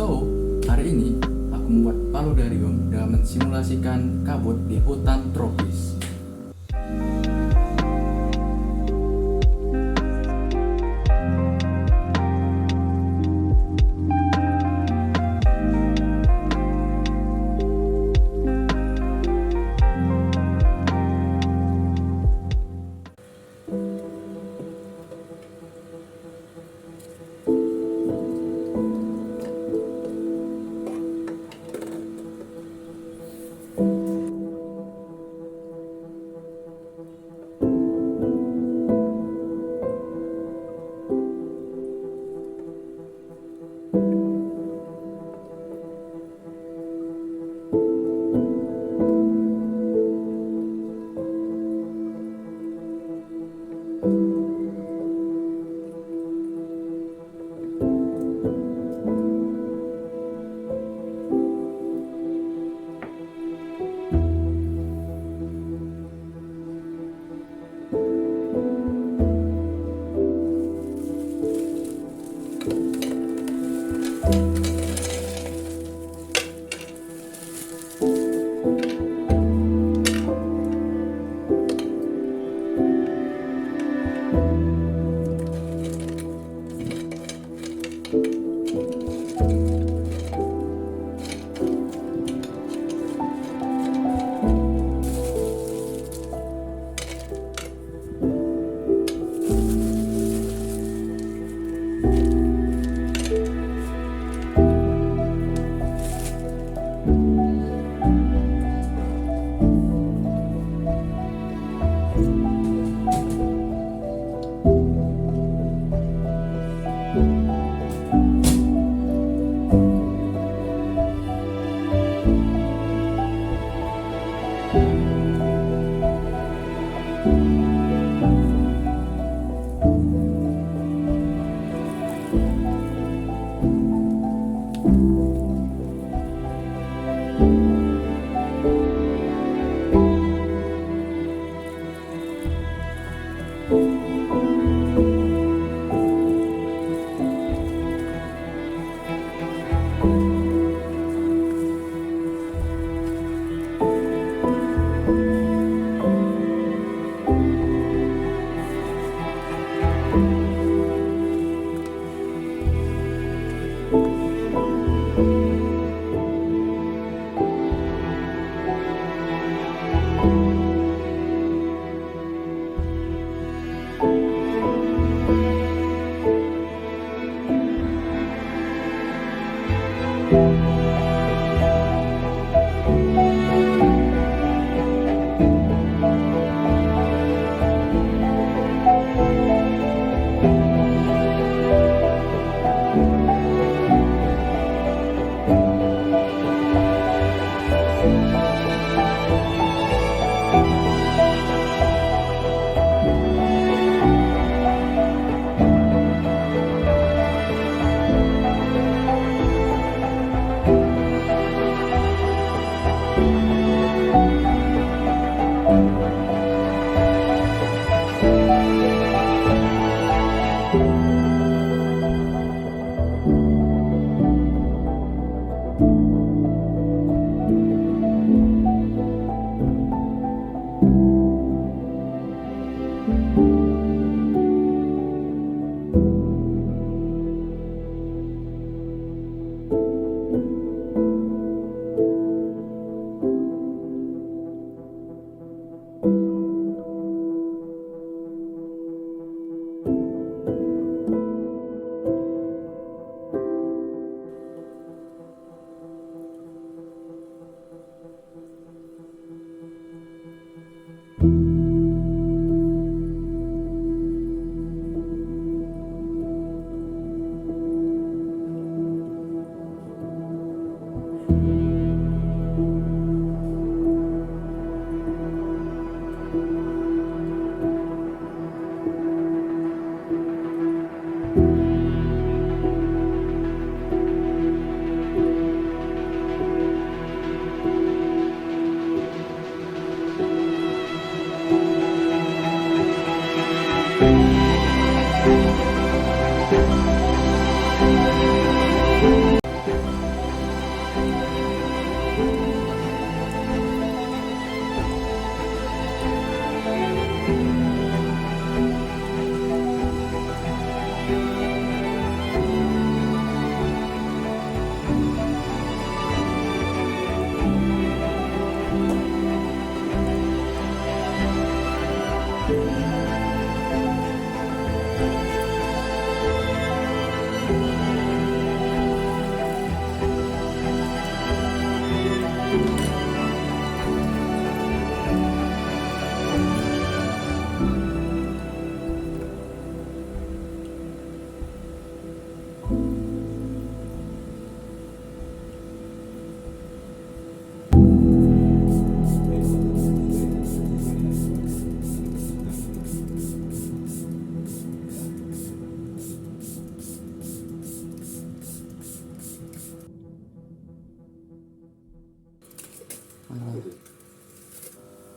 So, hari ini aku membuat paludarium dengan mensimulasikan kabut di hutan tropis.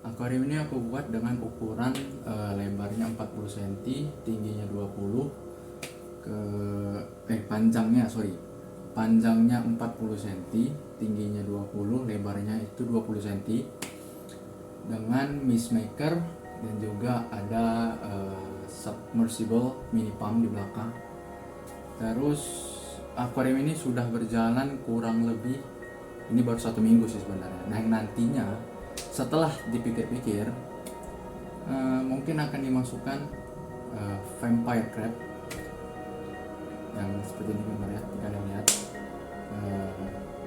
Akuarium ini aku buat dengan ukuran lebarnya 40 cm, tingginya 20, panjangnya 40 cm, tingginya 20, lebarnya itu 20 cm, dengan mist maker dan juga ada submersible mini pump di belakang. Terus akuarium ini sudah berjalan kurang lebih, ini baru 1 minggu sih sebenarnya. Nah, nantinya setelah dipikir-pikir mungkin akan dimasukkan vampire crab yang seperti ini kalian lihat.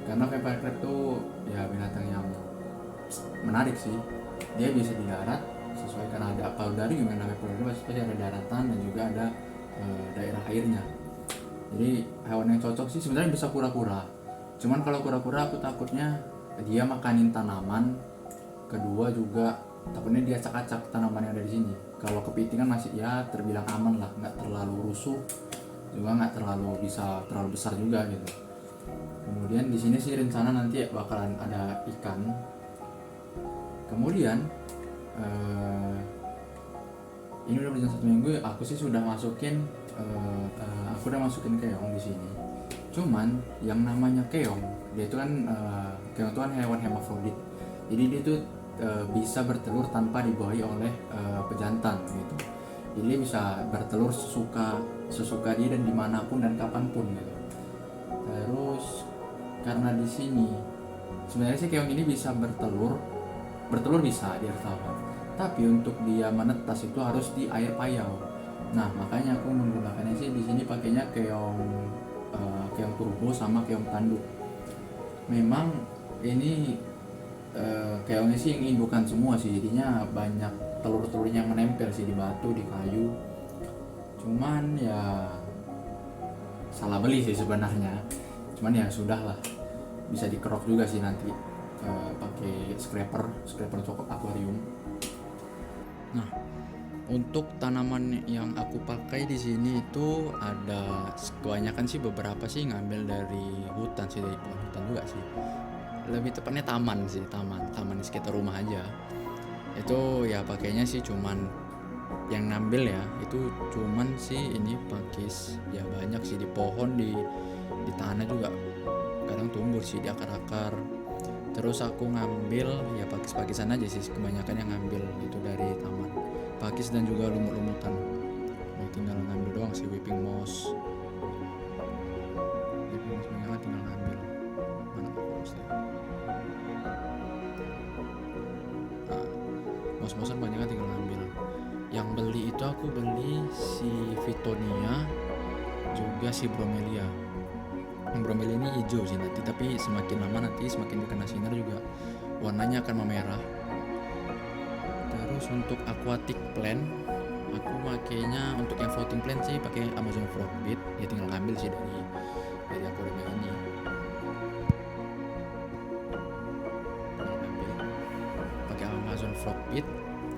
Karena vampire crab tuh ya binatang yang menarik sih. Dia bisa di darat sesuai, karena ada paludarium yang namanya paludarium, pasti ada daratan dan juga ada daerah airnya. Jadi hewan yang cocok sih sebenarnya bisa kura-kura. Cuman kalau kura-kura aku takutnya dia makanin tanaman. Kedua juga takutnya dia acak-acak tanaman yang ada di sini. Kalau kepiting kan masih ya terbilang aman lah, nggak terlalu rusuh, juga nggak terlalu besar juga gitu. Kemudian di sini sih rencana nanti bakalan ada ikan. Kemudian ini udah berjalan 1 minggu, aku sih sudah masukin keong di sini. Cuman yang namanya keong, dia itu kan keong itu kan hewan hermafrodit. Jadi dia tuh bisa bertelur tanpa dibawahi oleh pejantan gitu. Jadi dia bisa bertelur sesuka dia dan dimanapun dan kapanpun gitu. Terus karena di sini sebenarnya sih keong ini bisa bertelur bisa di air tawar, tapi untuk dia menetas itu harus di air payau. Nah, makanya aku menggunakannya sih di sini pakainya keong turbo sama keong tanduk. Memang ini keongnya sih yang indukan semua sih, jadinya banyak telur-telurnya yang menempel sih di batu, di kayu. Cuman ya salah beli sih sebenarnya. Cuman ya sudahlah, bisa dikerok juga sih nanti pakai scraper coklat akuarium. Nah, untuk tanaman yang aku pakai di sini itu ada kebanyakan sih, beberapa sih ngambil dari hutan sih, dari pohon hutan juga sih. Lebih tepatnya taman di sekitar rumah aja. Itu ya pakainya sih cuman yang ngambil ya itu cuman sih ini pakis. Ya banyak sih di pohon, di tanah juga kadang tumbuh sih di akar-akar. Terus aku ngambil ya pakis-pakisan aja sih, kebanyakan yang ngambil itu dari taman. Pakis dan juga lumut-lumutan. Nah, tinggal ngambil doang sih whipping moss. Banyak tinggal ngambil. Mana mossnya? Mos-mosan banyak kan tinggal ngambil. Yang beli itu aku beli si Vitonia juga si Bromelia. Yang Bromelia ini hijau sih nanti, tapi semakin lama nanti semakin dikena sinar juga warnanya akan memerah. Terus untuk aquatic plant aku makainya, untuk yang floating plant sih pakai Amazon Frogbeat. Ya tinggal ngambil sih dari akuarium ini. Pakai Amazon Frogbeat.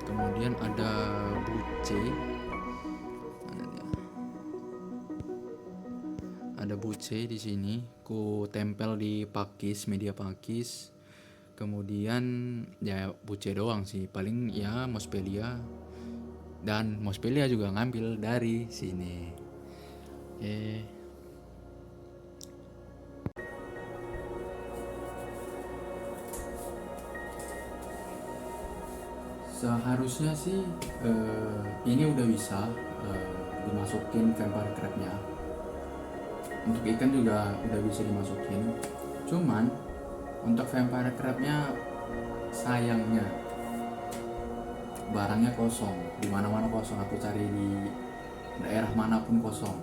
Kemudian ada buce. Ada buce di sini, ku tempel di media pakis. Kemudian ya buce doang sih, paling ya Mosspelia, dan Mosspelia juga ngambil dari sini. Oke. Seharusnya sih ini udah bisa dimasukin vampire crabnya. Untuk ikan juga udah bisa dimasukin. Cuman untuk vampire crabnya sayangnya barangnya kosong, di mana-mana kosong. Aku cari di daerah manapun kosong.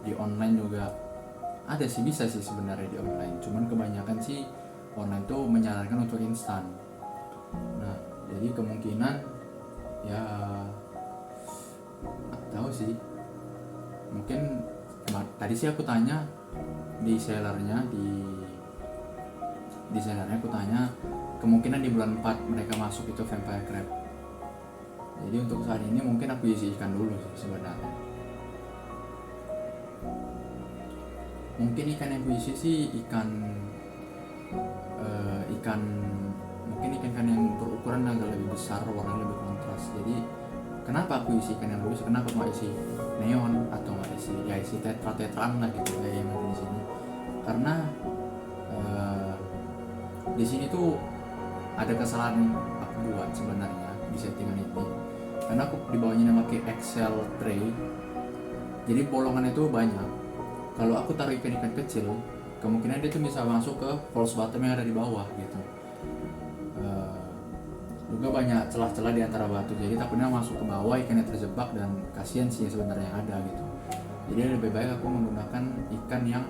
Di online juga ada sih, bisa sih sebenarnya di online. Cuman kebanyakan sih online tuh menyarankan untuk instan. Nah, jadi kemungkinan ya nggak tahu sih. Mungkin tadi sih aku tanya di sellernya aku tanya kemungkinan di bulan 4 mereka masuk itu vampire crab. Jadi untuk saat ini mungkin aku isi ikan dulu sih sebenarnya. Mungkin ikan yang aku isi sih ikan mungkin ikan-ikan yang berukuran agak lebih besar, warna lebih kontras. Jadi kenapa aku isi ikan yang lebih besar, kenapa aku nggak isi neon atau nggak isi tetraan lah gitu kayak yang ada di sini, karena di sini tuh ada kesalahan yang aku buat sebenarnya di settingan ini, karena aku di bawahnya pakai Excel tray, jadi bolongannya itu banyak. Kalau aku taruh ikan-ikan kecil, kemungkinan dia tuh bisa masuk ke false bottom yang ada di bawah gitu. Juga banyak celah-celah di antara batu, jadi takutnya masuk ke bawah ikannya terjebak dan kasihan sih sebenarnya yang ada gitu. Jadi lebih baik aku menggunakan ikan yang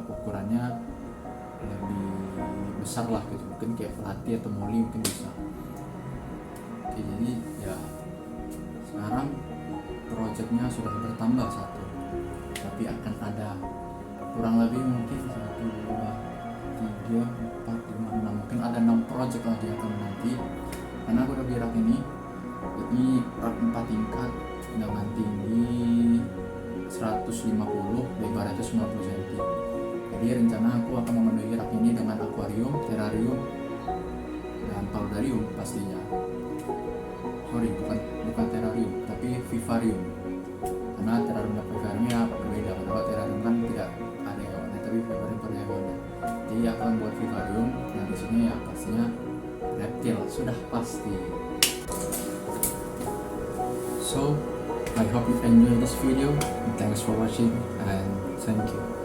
ukurannya lebih besar lah gitu, mungkin kayak pelati atau moli mungkin bisa. Oke, jadi ya sekarang projectnya sudah bertambah satu, tapi akan ada kurang lebih mungkin 1, 2, 3, 4, 5, 6, mungkin ada 6 project lagi akan nanti, karena aku udah beli rak ini rak 4 tingkat dengan tinggi 150, lebar 90 cm. Jadi rencana aku akan memenuhi rak ini dengan akuarium, terrarium, dan paudarium pastinya. Sorry, bukan terrarium, tapi vivarium. Karena terrarium dan vivarium ya berbeda. Kalau terrarium kan tidak ada hewannya, tapi vivarium ada hewannya. Jadi akan buat vivarium, dan di sini ya pastinya reptil sudah pasti. So I hope you enjoy this video. Thanks for watching and thank you.